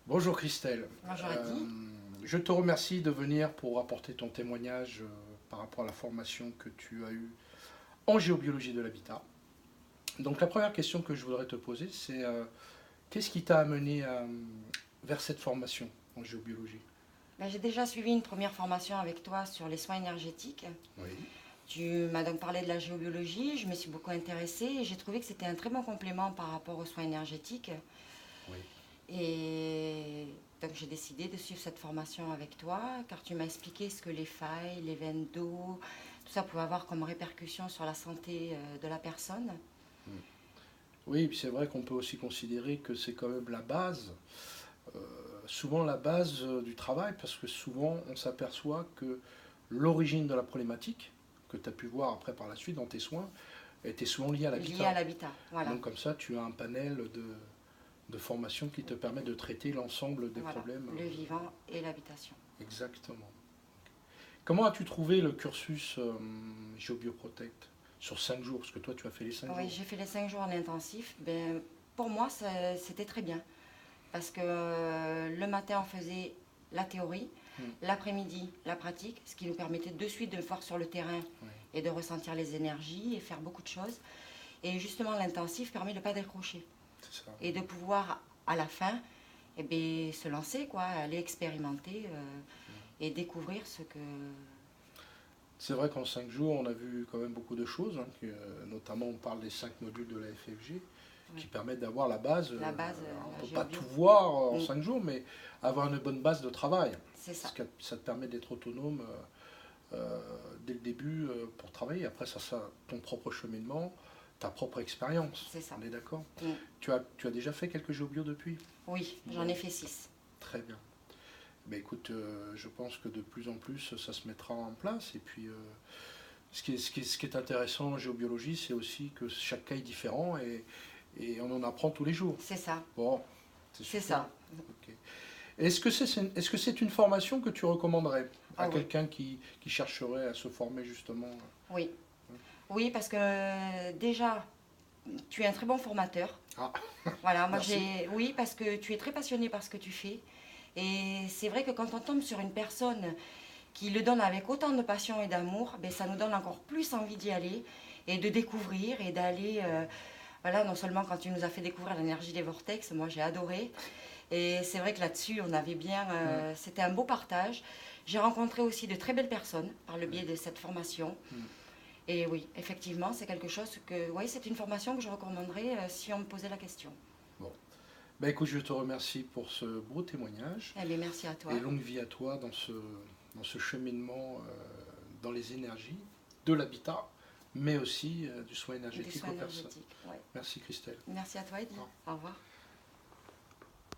Bonjour Christelle. Bonjour Eddy. Je te remercie de venir pour apporter ton témoignage par rapport à la formation que tu as eue en géobiologie de l'habitat. Donc la première question que je voudrais te poser, c'est qu'est-ce qui t'a amené vers cette formation en géobiologie? J'ai déjà suivi une première formation avec toi sur les soins énergétiques. Oui, Tu m'as donc parlé de la géobiologie, je me suis beaucoup intéressée et j'ai trouvé que c'était un très bon complément par rapport aux soins énergétiques. oui. Et donc j'ai décidé de suivre cette formation avec toi car tu m'as expliqué ce que les failles, les veines d'eau, tout ça pouvait avoir comme répercussion sur la santé de la personne. Oui, puis c'est vrai qu'on peut aussi considérer que c'est quand même la base, euh, souvent la base du travail, parce que souvent on s'aperçoit que l'origine de la problématique, que tu as pu voir après par la suite dans tes soins, était souvent liée à Liées à l'habitat. l'habitat. Voilà, Donc comme ça, tu as un panel de formation qui te permet de traiter l'ensemble des voilà, problèmes. le vivant et l'habitation. Exactement. Comment as-tu trouvé le cursus GeoBioProtect sur 5 jours? Parce que toi, tu as fait les 5 Oui, jours. j'ai fait les 5 jours en intensif. Pour moi, c'était très bien. Parce que le matin, on faisait la théorie, Hmm. l'après-midi, la pratique, ce qui nous permettait de suite de voir sur le terrain Oui, et de ressentir les énergies et faire beaucoup de choses. Et justement, l'intensif permet de ne pas décrocher c'est ça. et de pouvoir, à la fin, se lancer, quoi, aller expérimenter et découvrir ce que... C'est vrai qu'en 5 jours, on a vu quand même beaucoup de choses, hein, notamment on parle des 5 modules de la FFG, qui Oui, permettent d'avoir la base. la base, On ne la peut pas tout géobio. voir en Mm, 5 jours, mais avoir une bonne base de travail. c'est ça. Parce que ça te permet d'être autonome dès le début pour travailler. Après, ça, ton propre cheminement, ta propre expérience. C'est ça. On est d'accord? Mm. Tu as déjà fait quelques jeux bio depuis? Oui, j'en Bon, ai fait 6. très bien. Ben écoute, je pense que de plus en plus, ça se mettra en place. Et puis, ce qui est intéressant en géobiologie, c'est aussi que chaque cas est différent et on en apprend tous les jours. C'est ça. Bon, c'est C'est super. ça. Ok. Est-ce que c'est une formation que tu recommanderais à Ah oui. quelqu'un qui chercherait à se former justement? Oui. Oui, parce que déjà, tu es un très bon formateur. Ah, Voilà, moi merci. j'ai. Oui, parce que tu es très passionné par ce que tu fais. Et c'est vrai que quand on tombe sur une personne qui le donne avec autant de passion et d'amour, ça nous donne encore plus envie d'y aller et de découvrir et d'aller. Voilà, non seulement quand tu nous as fait découvrir l'énergie des vortex, moi j'ai adoré. Et c'est vrai que là-dessus, on avait bien. Mm, C'était un beau partage. J'ai rencontré aussi de très belles personnes par le biais de cette formation. mm. Et oui, effectivement, c'est quelque chose que, oui, c'est une formation que je recommanderais si on me posait la question. Bon. Ben écoute, je te remercie pour ce beau témoignage Eh bien, merci à toi. et longue vie à toi dans ce cheminement dans les énergies, de l'habitat, mais aussi du soin Et des énergétique soins aux personnes. énergétiques. Ouais. Merci Christelle. Merci à toi, Eddy. Au revoir. Au revoir.